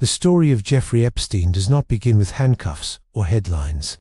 The story of Jeffrey Epstein does not begin with handcuffs or headlines.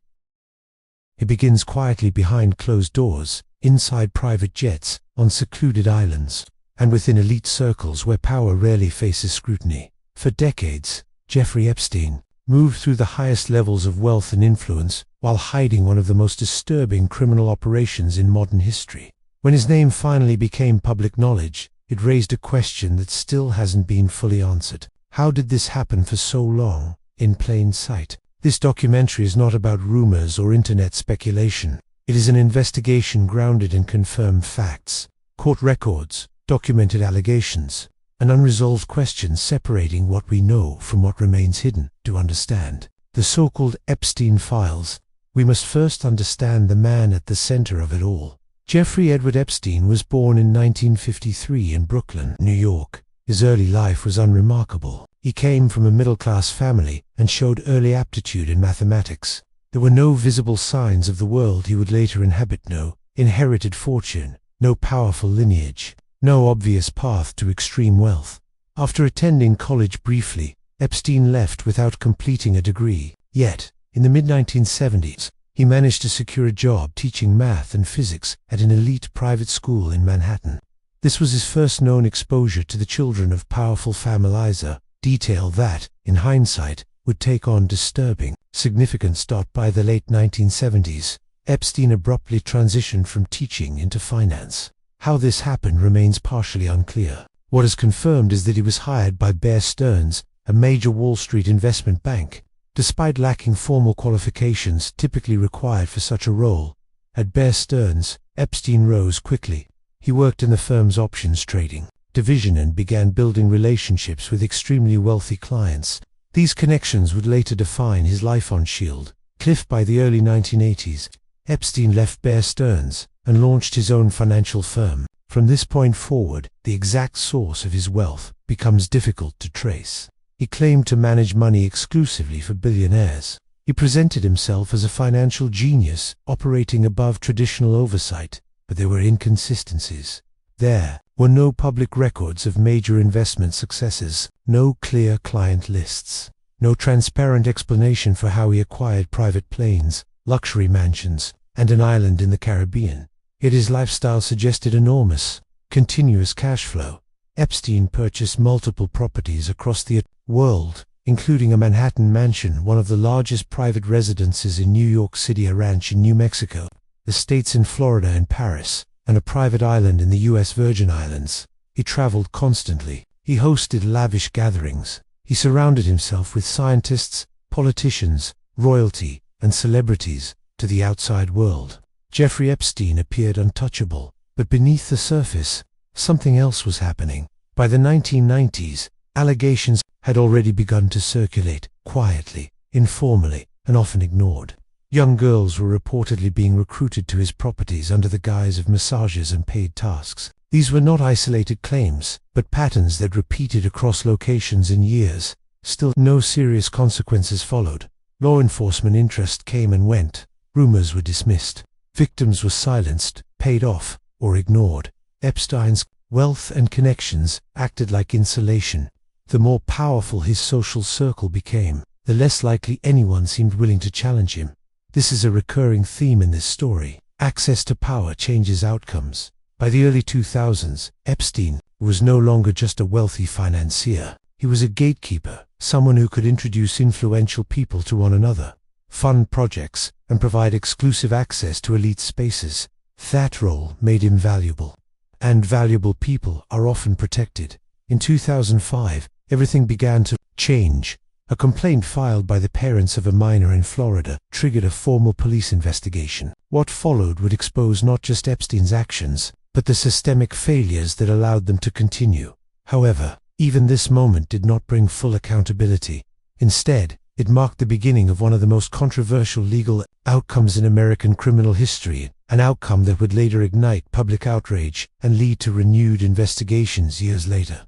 It begins quietly behind closed doors, inside private jets, on secluded islands, and within elite circles where power rarely faces scrutiny. For decades, Jeffrey Epstein moved through the highest levels of wealth and influence while hiding one of the most disturbing criminal operations in modern history. When his name finally became public knowledge, it raised a question that still hasn't been fully answered. How did this happen for so long, in plain sight? This documentary is not about rumors or internet speculation. It is an investigation grounded in confirmed facts, court records, documented allegations, and unresolved questions separating what we know from what remains hidden. To understand the so-called Epstein files, we must first understand the man at the center of it all. Jeffrey Edward Epstein was born in 1953 in Brooklyn, New York. His early life was unremarkable. He came from a middle-class family and showed early aptitude in mathematics. There were no visible signs of the world he would later inhabit, no inherited fortune, no powerful lineage, no obvious path to extreme wealth. After attending college briefly, Epstein left without completing a degree. Yet, in the mid-1970s, he managed to secure a job teaching math and physics at an elite private school in Manhattan. This was his first known exposure to the children of powerful families, a detail that, in hindsight, would take on disturbing significance. By the late 1970s, Epstein abruptly transitioned from teaching into finance. How this happened remains partially unclear. What is confirmed is that he was hired by Bear Stearns, a major Wall Street investment bank. Despite lacking formal qualifications typically required for such a role, at Bear Stearns, Epstein rose quickly. He worked in the firm's options trading division and began building relationships with extremely wealthy clients. These connections would later define his life on Shield Cliff. By the early 1980s, Epstein left Bear Stearns and launched his own financial firm. From this point forward, the exact source of his wealth becomes difficult to trace. He claimed to manage money exclusively for billionaires. He presented himself as a financial genius operating above traditional oversight, but there were inconsistencies. There were no public records of major investment successes, no clear client lists, no transparent explanation for how he acquired private planes, luxury mansions, and an island in the Caribbean. Yet his lifestyle suggested enormous, continuous cash flow. Epstein purchased multiple properties across the world, including a Manhattan mansion, one of the largest private residences in New York City, a ranch in New Mexico, estates in Florida and Paris, and a private island in the U.S. Virgin Islands. He traveled constantly. He hosted lavish gatherings. He surrounded himself with scientists, politicians, royalty, and celebrities. To the outside world, Jeffrey Epstein appeared untouchable, but beneath the surface, something else was happening. By the 1990s, allegations had already begun to circulate, quietly, informally, and often ignored. Young girls were reportedly being recruited to his properties under the guise of massages and paid tasks. These were not isolated claims, but patterns that repeated across locations and years. Still, no serious consequences followed. Law enforcement interest came and went. Rumors were dismissed. Victims were silenced, paid off, or ignored. Epstein's wealth and connections acted like insulation. The more powerful his social circle became, the less likely anyone seemed willing to challenge him. This is a recurring theme in this story. Access to power changes outcomes. By the early 2000s, Epstein was no longer just a wealthy financier. He was a gatekeeper, someone who could introduce influential people to one another, fund projects, and provide exclusive access to elite spaces. That role made him valuable. And valuable people are often protected. In 2005, everything began to change. A complaint filed by the parents of a minor in Florida triggered a formal police investigation. What followed would expose not just Epstein's actions, but the systemic failures that allowed them to continue. However, even this moment did not bring full accountability. Instead, it marked the beginning of one of the most controversial legal outcomes in American criminal history, an outcome that would later ignite public outrage and lead to renewed investigations years later.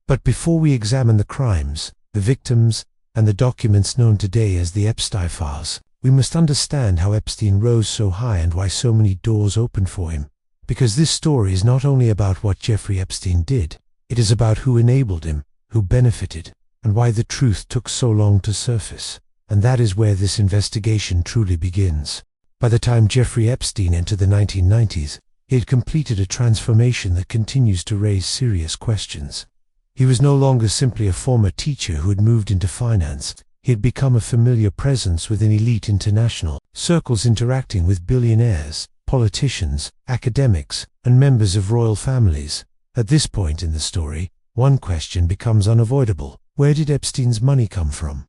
But before we examine the crimes, the victims, and the documents known today as the Epstein files, we must understand how Epstein rose so high and why so many doors opened for him. Because this story is not only about what Jeffrey Epstein did, it is about who enabled him, who benefited, and why the truth took so long to surface. And that is where this investigation truly begins. By the time Jeffrey Epstein entered the 1990s, he had completed a transformation that continues to raise serious questions. He was no longer simply a former teacher who had moved into finance. He had become a familiar presence within elite international circles, interacting with billionaires, politicians, academics, and members of royal families. At this point in the story, one question becomes unavoidable. Where did Epstein's money come from?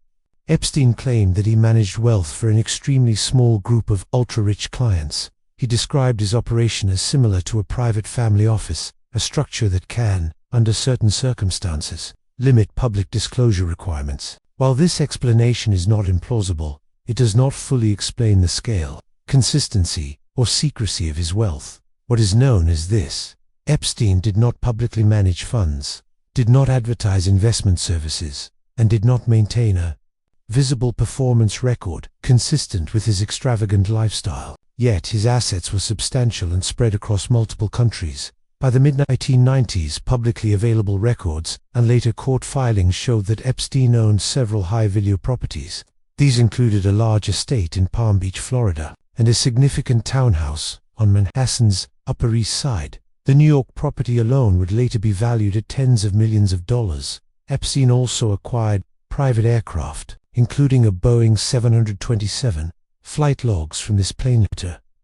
Epstein claimed that he managed wealth for an extremely small group of ultra-rich clients. He described his operation as similar to a private family office, a structure that can, under certain circumstances, limit public disclosure requirements. While this explanation is not implausible, it does not fully explain the scale, consistency, or secrecy of his wealth. What is known is this: Epstein did not publicly manage funds, did not advertise investment services, and did not maintain a visible performance record consistent with his extravagant lifestyle. Yet his assets were substantial and spread across multiple countries. By the mid-1990s, publicly available records and later court filings showed that Epstein owned several high-value properties. These included a large estate in Palm Beach, Florida, and a significant townhouse on Manhattan's Upper East Side. The New York property alone would later be valued at tens of millions of dollars. Epstein also acquired private aircraft, including a Boeing 727. Flight logs from this plane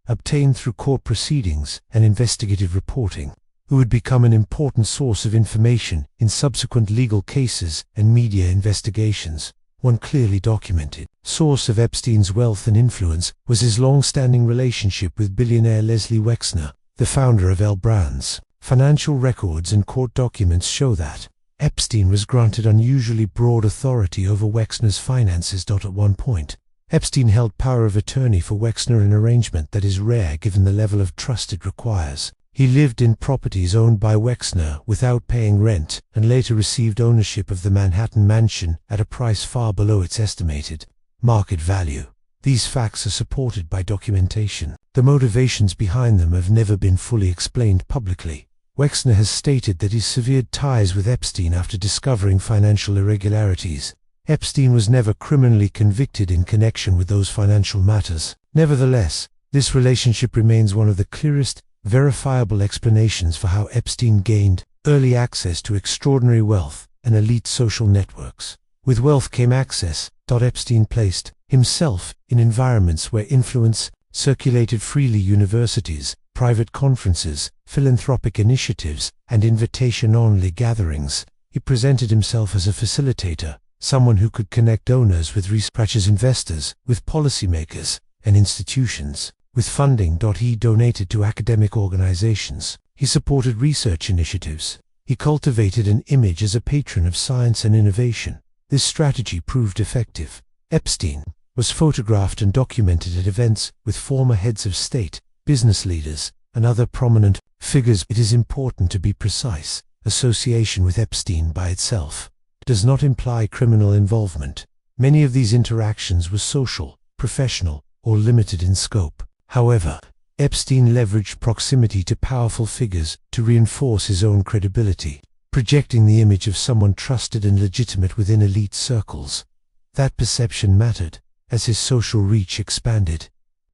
obtained through court proceedings and investigative reporting, who would become an important source of information in subsequent legal cases and media investigations. One clearly documented source of Epstein's wealth and influence was his long-standing relationship with billionaire Leslie Wexner, the founder of L Brands. Financial records and court documents show that Epstein was granted unusually broad authority over Wexner's finances. At one point, Epstein held power of attorney for Wexner, an arrangement that is rare given the level of trust it requires. He lived in properties owned by Wexner without paying rent, and later received ownership of the Manhattan mansion at a price far below its estimated market value. These facts are supported by documentation. The motivations behind them have never been fully explained publicly. Wexner has stated that he severed ties with Epstein after discovering financial irregularities. Epstein was never criminally convicted in connection with those financial matters. Nevertheless, this relationship remains one of the clearest, verifiable explanations for how Epstein gained early access to extraordinary wealth and elite social networks. With wealth came access. Epstein placed himself in environments where influence circulated freely: universities, private conferences, philanthropic initiatives, and invitation-only gatherings. He presented himself as a facilitator, someone who could connect owners with researchers, investors, with policymakers, and institutions. With funding, he donated to academic organizations. He supported research initiatives. He cultivated an image as a patron of science and innovation. This strategy proved effective. Epstein was photographed and documented at events with former heads of state, business leaders, and other prominent figures. It is important to be precise. Association with Epstein by itself does not imply criminal involvement. Many of these interactions were social, professional, or limited in scope. However, Epstein leveraged proximity to powerful figures to reinforce his own credibility, projecting the image of someone trusted and legitimate within elite circles. That perception mattered. As his social reach expanded,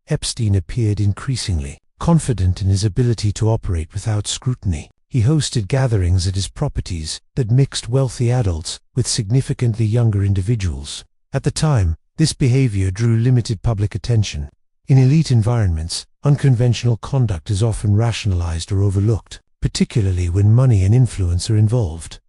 Epstein appeared increasingly confident in his ability to operate without scrutiny. He hosted gatherings at his properties that mixed wealthy adults with significantly younger individuals. At the time, this behavior drew limited public attention. In elite environments, unconventional conduct is often rationalized or overlooked, particularly when money and influence are involved.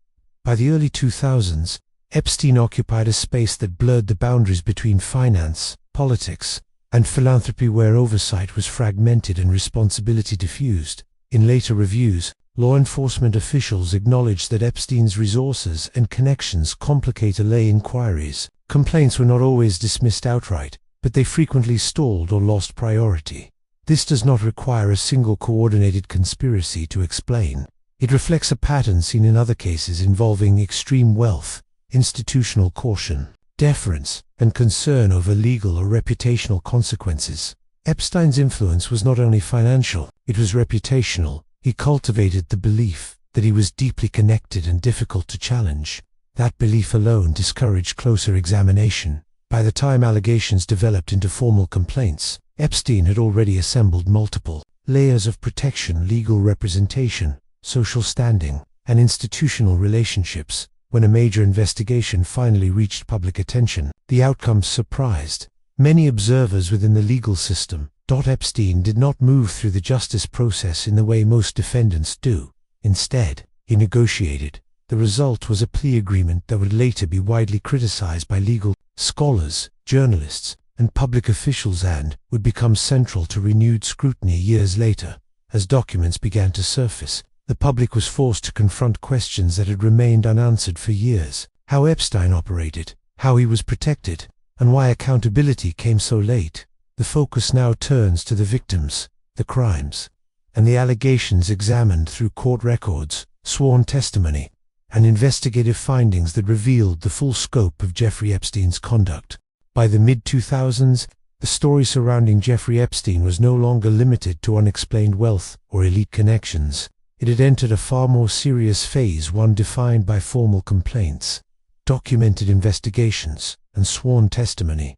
By the early 2000s, Epstein occupied a space that blurred the boundaries between finance, politics, and philanthropy, where oversight was fragmented and responsibility diffused. In later reviews, law enforcement officials acknowledged that Epstein's resources and connections complicated lay inquiries. Complaints were not always dismissed outright, but they frequently stalled or lost priority. This does not require a single coordinated conspiracy to explain. It reflects a pattern seen in other cases involving extreme wealth, institutional caution, deference, and concern over legal or reputational consequences. Epstein's influence was not only financial, it was reputational. He cultivated the belief that he was deeply connected and difficult to challenge. That belief alone discouraged closer examination. By the time allegations developed into formal complaints, Epstein had already assembled multiple layers of protection: legal representation, social standing, and institutional relationships. When a major investigation finally reached public attention, the outcome surprised many observers within the legal system. Epstein did not move through the justice process in the way most defendants do. Instead, he negotiated. The result was a plea agreement that would later be widely criticized by legal scholars, journalists, and public officials, and would become central to renewed scrutiny years later. As documents began to surface, the public was forced to confront questions that had remained unanswered for years: how Epstein operated, how he was protected, and why accountability came so late. The focus now turns to the victims, the crimes, and the allegations examined through court records, sworn testimony, and investigative findings that revealed the full scope of Jeffrey Epstein's conduct. By the mid-2000s, the story surrounding Jeffrey Epstein was no longer limited to unexplained wealth or elite connections. It had entered a far more serious phase, one defined by formal complaints, documented investigations, and sworn testimony.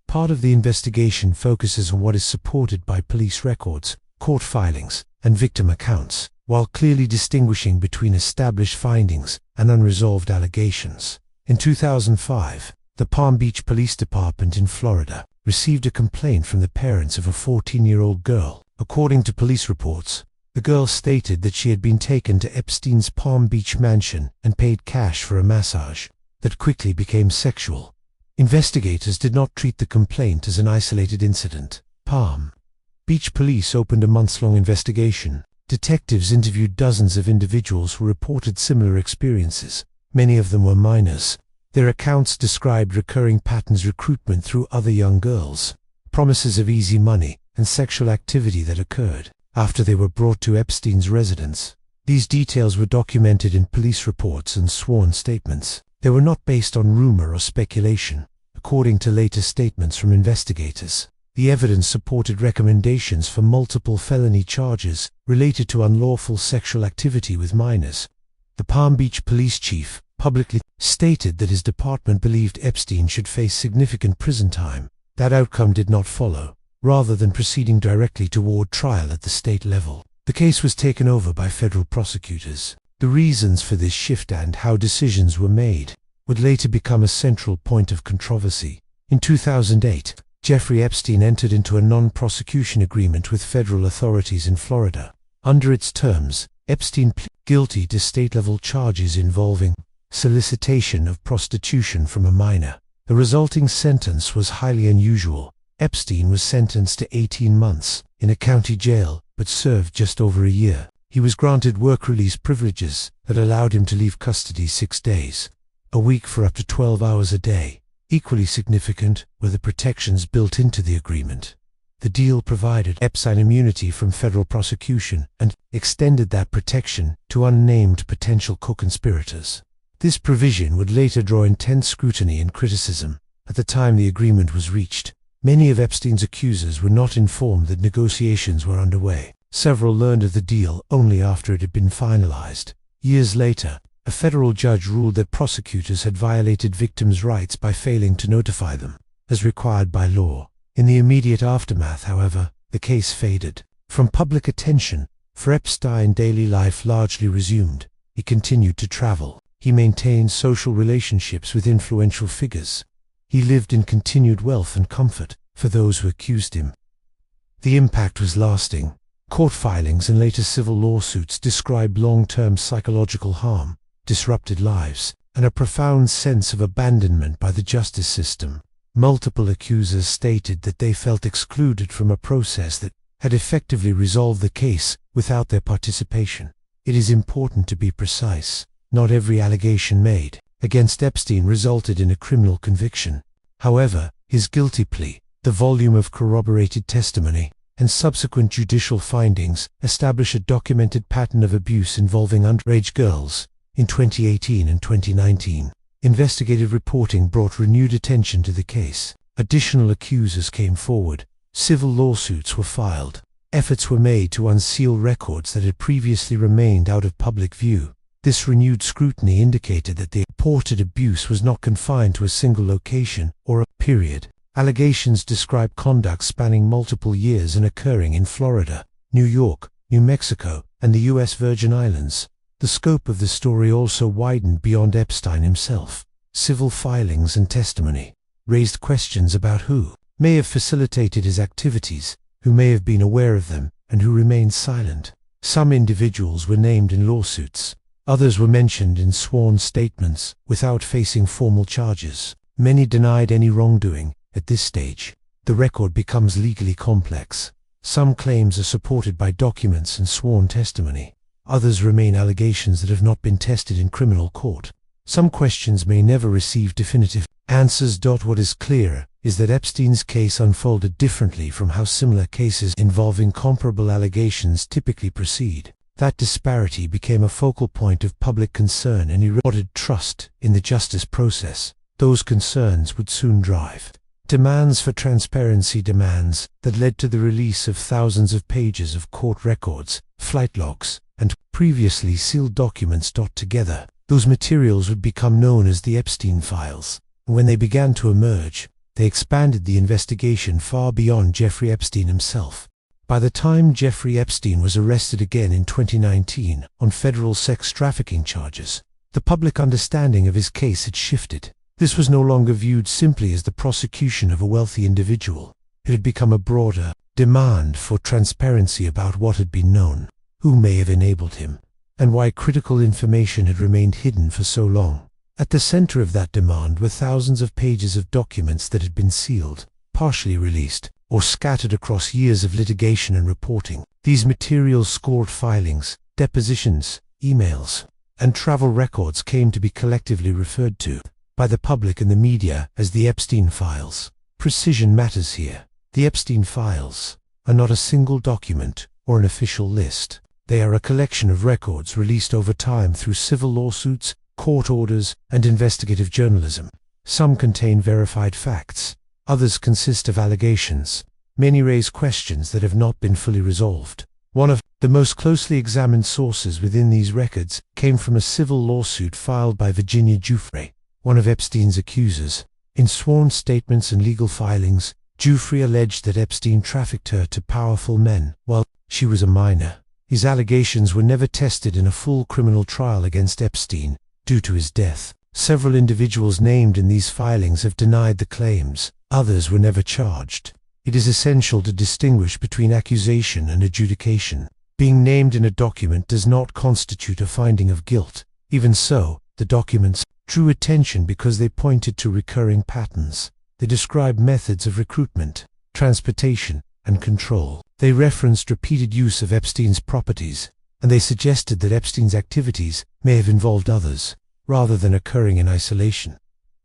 Part of the investigation focuses on what is supported by police records, court filings, and victim accounts, while clearly distinguishing between established findings and unresolved allegations. In 2005, the Palm Beach Police Department in Florida received a complaint from the parents of a 14-year-old girl. According to police reports, the girl stated that she had been taken to Epstein's Palm Beach mansion and paid cash for a massage that quickly became sexual. Investigators did not treat the complaint as an isolated incident. Palm Beach police opened a months-long investigation. Detectives interviewed dozens of individuals who reported similar experiences. Many of them were minors. Their accounts described recurring patterns: recruitment through other young girls, promises of easy money, and sexual activity that occurred after they were brought to Epstein's residence. These details were documented in police reports and sworn statements. They were not based on rumor or speculation. According to later statements from investigators, the evidence supported recommendations for multiple felony charges related to unlawful sexual activity with minors. The Palm Beach police chief publicly stated that his department believed Epstein should face significant prison time. That outcome did not follow. Rather than proceeding directly toward trial at the state level, the case was taken over by federal prosecutors. The reasons for this shift and how decisions were made would later become a central point of controversy. In 2008, Jeffrey Epstein entered into a non-prosecution agreement with federal authorities in Florida. Under its terms, Epstein pleaded guilty to state-level charges involving solicitation of prostitution from a minor. The resulting sentence was highly unusual. Epstein was sentenced to 18 months in a county jail, but served just over a year. He was granted work release privileges that allowed him to leave custody 6 days a week for up to 12 hours a day. Equally significant were the protections built into the agreement. The deal provided Epstein immunity from federal prosecution and extended that protection to unnamed potential co-conspirators. This provision would later draw intense scrutiny and criticism. At the time the agreement was reached, many of Epstein's accusers were not informed that negotiations were underway. Several learned of the deal only after it had been finalized. Years later, a federal judge ruled that prosecutors had violated victims' rights by failing to notify them, as required by law. In the immediate aftermath, however, the case faded from public attention, for Epstein daily life largely resumed. He continued to travel. He maintained social relationships with influential figures. He lived in continued wealth and comfort for those who accused him. The impact was lasting. Court filings and later civil lawsuits described long-term psychological harm, disrupted lives, and a profound sense of abandonment by the justice system. Multiple accusers stated that they felt excluded from a process that had effectively resolved the case without their participation. It is important to be precise. Not every allegation made against Epstein resulted in a criminal conviction. However, his guilty plea, the volume of corroborated testimony, and subsequent judicial findings establish a documented pattern of abuse involving underage girls. In 2018 and 2019, investigative reporting brought renewed attention to the case. Additional accusers came forward. Civil lawsuits were filed. Efforts were made to unseal records that had previously remained out of public view. This renewed scrutiny indicated that the reported abuse was not confined to a single location or a period. Allegations describe conduct spanning multiple years and occurring in Florida, New York, New Mexico, and the U.S. Virgin Islands. The scope of the story also widened beyond Epstein himself. Civil filings and testimony raised questions about who may have facilitated his activities, who may have been aware of them, and who remained silent. Some individuals were named in lawsuits. Others were mentioned in sworn statements without facing formal charges. Many denied any wrongdoing. At this stage, the record becomes legally complex. Some claims are supported by documents and sworn testimony. Others remain allegations that have not been tested in criminal court. Some questions may never receive definitive answers. What is clear is that Epstein's case unfolded differently from how similar cases involving comparable allegations typically proceed. That disparity became a focal point of public concern and eroded trust in the justice process. Those concerns would soon drive demands for transparency, demands that led to the release of thousands of pages of court records, flight logs, and previously sealed documents. Together, those materials would become known as the Epstein files. When they began to emerge, they expanded the investigation far beyond Jeffrey Epstein himself. By the time Jeffrey Epstein was arrested again in 2019 on federal sex trafficking charges, the public understanding of his case had shifted. This was no longer viewed simply as the prosecution of a wealthy individual. It had become a broader demand for transparency about what had been known, who may have enabled him, and why critical information had remained hidden for so long. At the center of that demand were thousands of pages of documents that had been sealed, partially released, or scattered across years of litigation and reporting. These materials, court filings, depositions, emails, and travel records, came to be collectively referred to by the public and the media as the Epstein files. Precision matters here. The Epstein files are not a single document or an official list. They are a collection of records released over time through civil lawsuits, court orders, and investigative journalism. Some contain verified facts. Others consist of allegations. Many raise questions that have not been fully resolved. One of the most closely examined sources within these records came from a civil lawsuit filed by Virginia Giuffre, one of Epstein's accusers. In sworn statements and legal filings, Giuffre alleged that Epstein trafficked her to powerful men while she was a minor. His allegations were never tested in a full criminal trial against Epstein due to his death. Several individuals named in these filings have denied the claims. Others were never charged. It is essential to distinguish between accusation and adjudication. Being named in a document does not constitute a finding of guilt. Even so, the documents drew attention because they pointed to recurring patterns. They described methods of recruitment, transportation, and control. They referenced repeated use of Epstein's properties, and they suggested that Epstein's activities may have involved others, rather than occurring in isolation.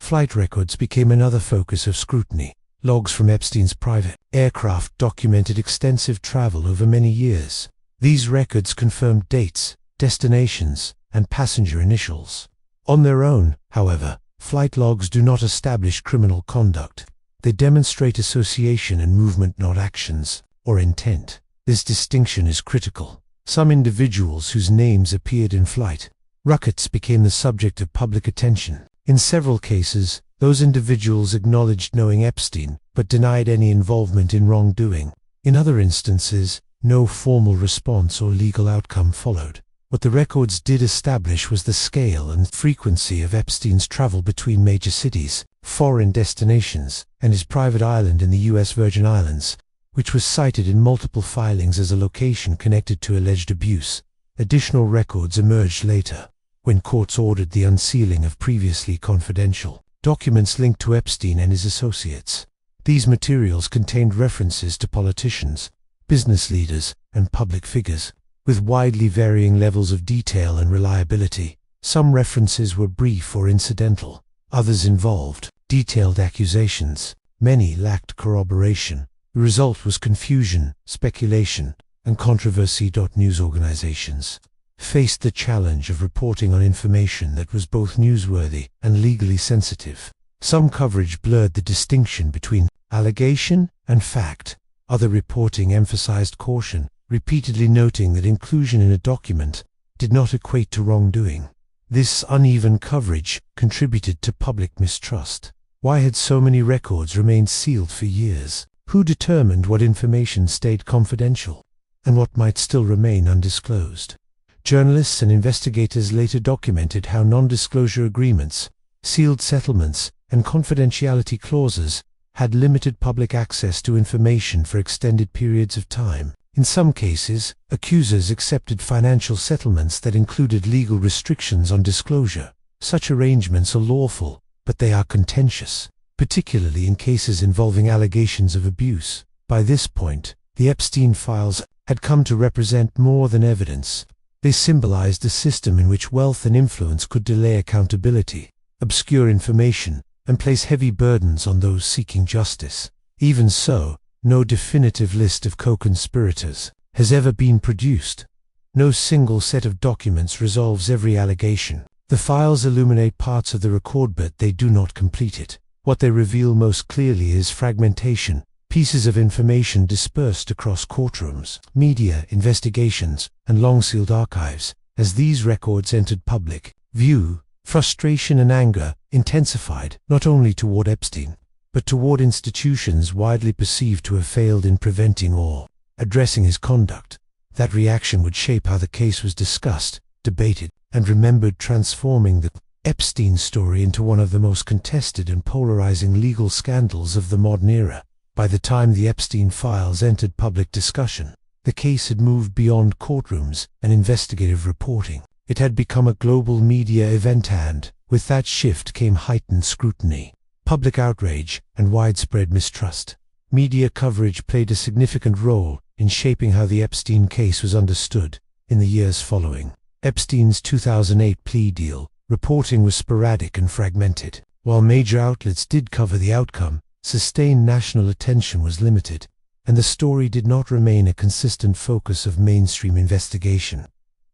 Flight records became another focus of scrutiny. Logs from Epstein's private aircraft documented extensive travel over many years. These records confirmed dates, destinations, and passenger initials. On their own, however, flight logs do not establish criminal conduct. They demonstrate association and movement, not actions or intent. This distinction is critical. Some individuals whose names appeared in flight records became the subject of public attention. In several cases, those individuals acknowledged knowing Epstein, but denied any involvement in wrongdoing. In other instances, no formal response or legal outcome followed. What the records did establish was the scale and frequency of Epstein's travel between major cities, foreign destinations, and his private island in the U.S. Virgin Islands, which was cited in multiple filings as a location connected to alleged abuse. Additional records emerged later, when courts ordered the unsealing of previously confidential documents linked to Epstein and his associates. These materials contained references to politicians, business leaders, and public figures, with widely varying levels of detail and reliability. Some references were brief or incidental. Others involved detailed accusations. Many lacked corroboration. The result was confusion, speculation, and controversy. News organizations faced the challenge of reporting on information that was both newsworthy and legally sensitive. Some coverage blurred the distinction between allegation and fact. Other reporting emphasized caution, repeatedly noting that inclusion in a document did not equate to wrongdoing. This uneven coverage contributed to public mistrust. Why had so many records remained sealed for years? Who determined what information stayed confidential, and what might still remain undisclosed? Journalists and investigators later documented how non-disclosure agreements, sealed settlements, and confidentiality clauses had limited public access to information for extended periods of time. In some cases, accusers accepted financial settlements that included legal restrictions on disclosure. Such arrangements are lawful, but they are contentious, particularly in cases involving allegations of abuse. By this point, the Epstein files had come to represent more than evidence. They symbolized a system in which wealth and influence could delay accountability, obscure information, and place heavy burdens on those seeking justice. Even so, no definitive list of co-conspirators has ever been produced. No single set of documents resolves every allegation. The files illuminate parts of the record, but they do not complete it. What they reveal most clearly is fragmentation, pieces of information dispersed across courtrooms, media, investigations, and long-sealed archives. As these records entered public view, frustration and anger intensified, not only toward Epstein, but toward institutions widely perceived to have failed in preventing or addressing his conduct. That reaction would shape how the case was discussed, debated, and remembered, transforming the Epstein story into one of the most contested and polarizing legal scandals of the modern era. By the time the Epstein files entered public discussion, the case had moved beyond courtrooms and investigative reporting. It had become a global media event, and with that shift came heightened scrutiny, public outrage, and widespread mistrust. Media coverage played a significant role in shaping how the Epstein case was understood. In the years following Epstein's 2008 plea deal, reporting was sporadic and fragmented. While major outlets did cover the outcome, sustained national attention was limited, and the story did not remain a consistent focus of mainstream investigation.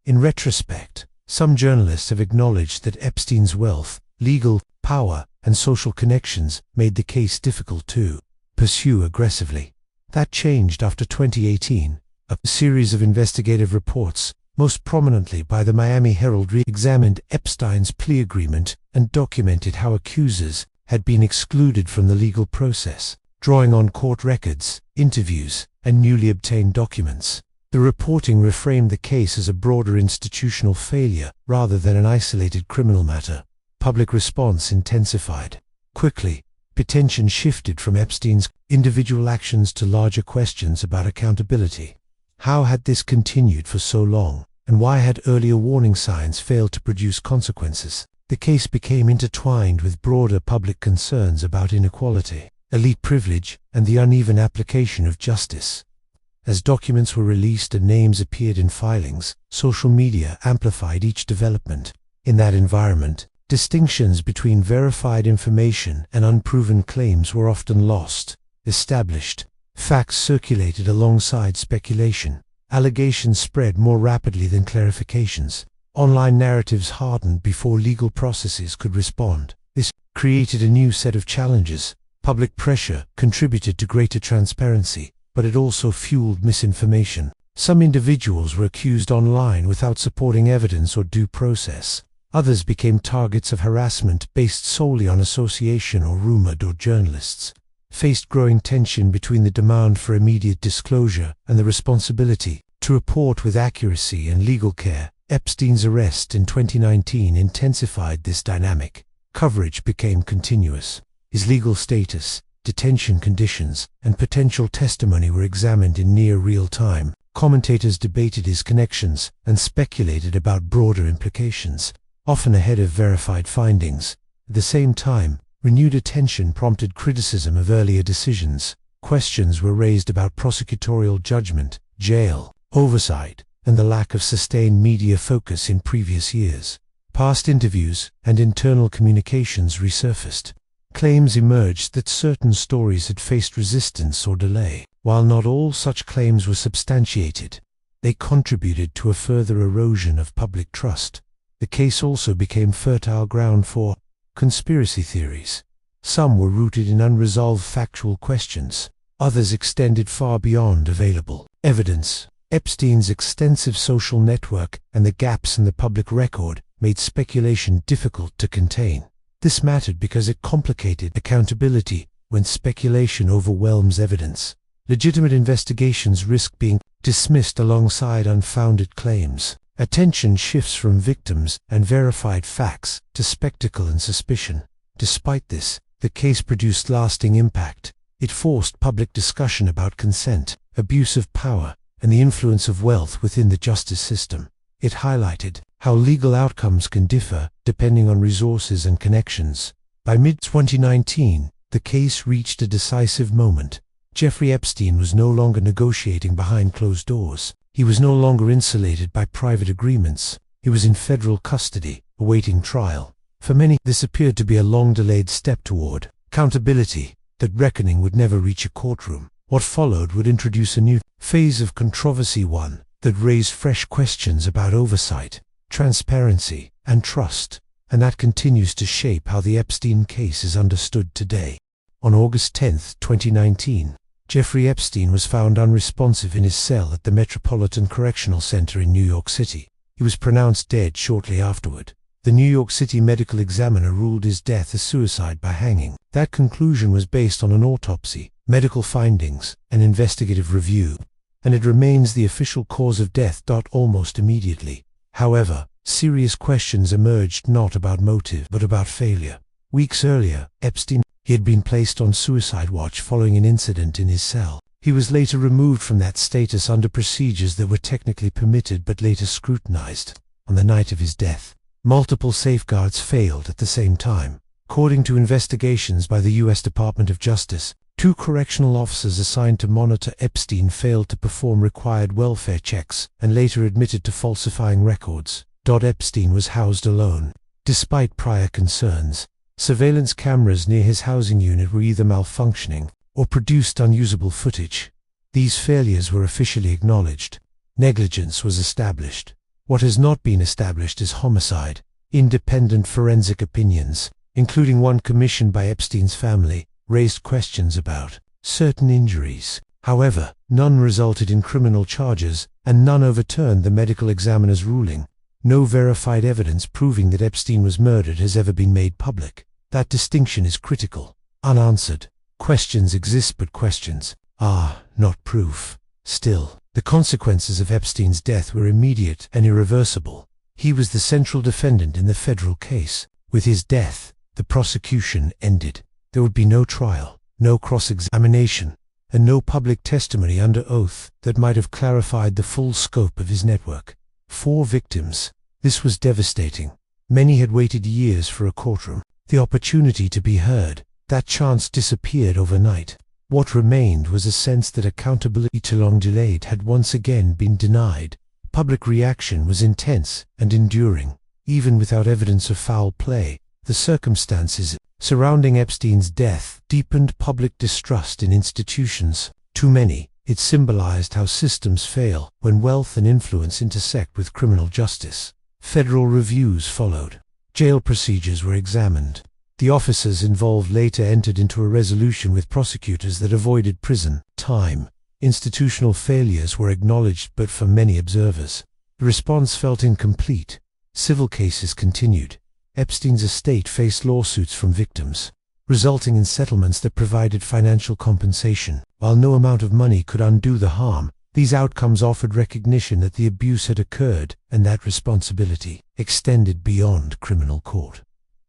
In retrospect, some journalists have acknowledged that Epstein's wealth, legal power, and social connections made the case difficult to pursue aggressively. That changed after 2018. A series of investigative reports, most prominently by the Miami Herald, re-examined Epstein's plea agreement and documented how accusers had been excluded from the legal process, drawing on court records, interviews, and newly obtained documents. The reporting reframed the case as a broader institutional failure rather than an isolated criminal matter. Public response intensified. Quickly, attention shifted from Epstein's individual actions to larger questions about accountability. How had this continued for so long, and why had earlier warning signs failed to produce consequences? The case became intertwined with broader public concerns about inequality, elite privilege, and the uneven application of justice. As documents were released and names appeared in filings, social media amplified each development. In that environment, distinctions between verified information and unproven claims were often lost. Established facts circulated alongside speculation. Allegations spread more rapidly than clarifications. Online narratives hardened before legal processes could respond. This created a new set of challenges. Public pressure contributed to greater transparency, but it also fueled misinformation. Some individuals were accused online without supporting evidence or due process. Others became targets of harassment based solely on association or rumor. Journalists faced growing tension between the demand for immediate disclosure and the responsibility to report with accuracy and legal care. Epstein's arrest in 2019 intensified this dynamic. Coverage became continuous. His legal status, detention conditions, and potential testimony were examined in near real time. Commentators debated his connections and speculated about broader implications, often ahead of verified findings. At the same time, renewed attention prompted criticism of earlier decisions. Questions were raised about prosecutorial judgment, jail, oversight, and the lack of sustained media focus in previous years. Past interviews and internal communications resurfaced. Claims emerged that certain stories had faced resistance or delay. While not all such claims were substantiated, they contributed to a further erosion of public trust. The case also became fertile ground for conspiracy theories. Some were rooted in unresolved factual questions. Others extended far beyond available evidence. Epstein's extensive social network and the gaps in the public record made speculation difficult to contain. This mattered because it complicated accountability when speculation overwhelms evidence. Legitimate investigations risk being dismissed alongside unfounded claims. Attention shifts from victims and verified facts to spectacle and suspicion. Despite this, the case produced lasting impact. It forced public discussion about consent, abuse of power, and the influence of wealth within the justice system. It highlighted how legal outcomes can differ depending on resources and connections. By mid-2019, the case reached a decisive moment. Jeffrey Epstein was no longer negotiating behind closed doors. He was no longer insulated by private agreements. He was in federal custody, awaiting trial. For many, this appeared to be a long-delayed step toward accountability. That reckoning would never reach a courtroom. What followed would introduce a new phase of controversy, one that raised fresh questions about oversight, transparency, and trust, and that continues to shape how the Epstein case is understood today. On August 10, 2019, Jeffrey Epstein was found unresponsive in his cell at the Metropolitan Correctional Center in New York City. He was pronounced dead shortly afterward. The New York City medical examiner ruled his death a suicide by hanging. That conclusion was based on an autopsy, medical findings, and investigative review, and it remains the official cause of death. Almost immediately, however, serious questions emerged not about motive but about failure. Weeks earlier, Epstein had been placed on suicide watch following an incident in his cell. He was later removed from that status under procedures that were technically permitted but later scrutinized. On the night of his death, multiple safeguards failed at the same time. According to investigations by the U.S. Department of Justice, 2 correctional officers assigned to monitor Epstein failed to perform required welfare checks and later admitted to falsifying records. Epstein was housed alone. Despite prior concerns, surveillance cameras near his housing unit were either malfunctioning or produced unusable footage. These failures were officially acknowledged. Negligence was established. What has not been established is homicide. Independent forensic opinions, including one commissioned by Epstein's family, raised questions about certain injuries. However, none resulted in criminal charges, and none overturned the medical examiner's ruling. No verified evidence proving that Epstein was murdered has ever been made public. That distinction is critical. Unanswered questions exist, but questions are not proof. Still, the consequences of Epstein's death were immediate and irreversible. He was the central defendant in the federal case. With his death, the prosecution ended. There would be no trial, no cross-examination, and no public testimony under oath that might have clarified the full scope of his network. 4 victims. This was devastating. Many had waited years for a courtroom, the opportunity to be heard. That chance disappeared overnight. What remained was a sense that accountability, too long delayed, had once again been denied. Public reaction was intense and enduring. Even without evidence of foul play, the circumstances surrounding Epstein's death deepened public distrust in institutions. To many, it symbolized how systems fail when wealth and influence intersect with criminal justice. Federal reviews followed. Jail procedures were examined. The officers involved later entered into a resolution with prosecutors that avoided prison time. Institutional failures were acknowledged, but for many observers, the response felt incomplete. Civil cases continued. Epstein's estate faced lawsuits from victims, resulting in settlements that provided financial compensation. While no amount of money could undo the harm, these outcomes offered recognition that the abuse had occurred and that responsibility extended beyond criminal court.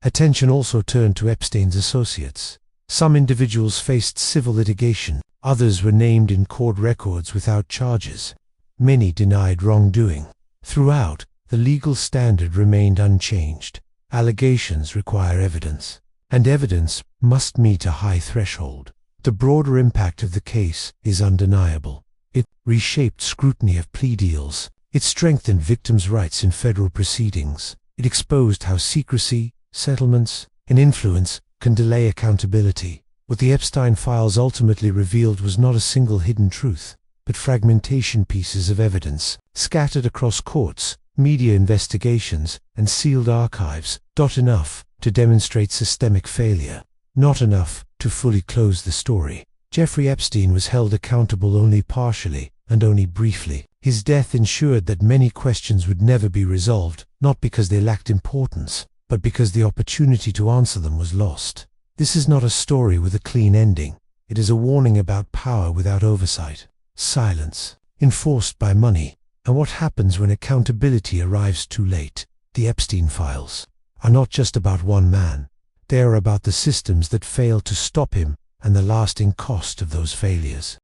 Attention also turned to Epstein's associates. Some individuals faced civil litigation, others were named in court records without charges. Many denied wrongdoing. Throughout, the legal standard remained unchanged. Allegations require evidence, and evidence must meet a high threshold. The broader impact of the case is undeniable. It reshaped scrutiny of plea deals. It strengthened victims' rights in federal proceedings. It exposed how secrecy, settlements, and influence can delay accountability. What the Epstein files ultimately revealed was not a single hidden truth, but fragmentation pieces of evidence, scattered across courts, media investigations, and sealed archives. Enough to demonstrate systemic failure, not enough to fully close the story. Jeffrey Epstein was held accountable only partially and only briefly. His death ensured that many questions would never be resolved, not because they lacked importance, but because the opportunity to answer them was lost. This is not a story with a clean ending. It is a warning about power without oversight, silence, enforced by money, and what happens when accountability arrives too late. The Epstein files are not just about one man. They are about the systems that failed to stop him and the lasting cost of those failures.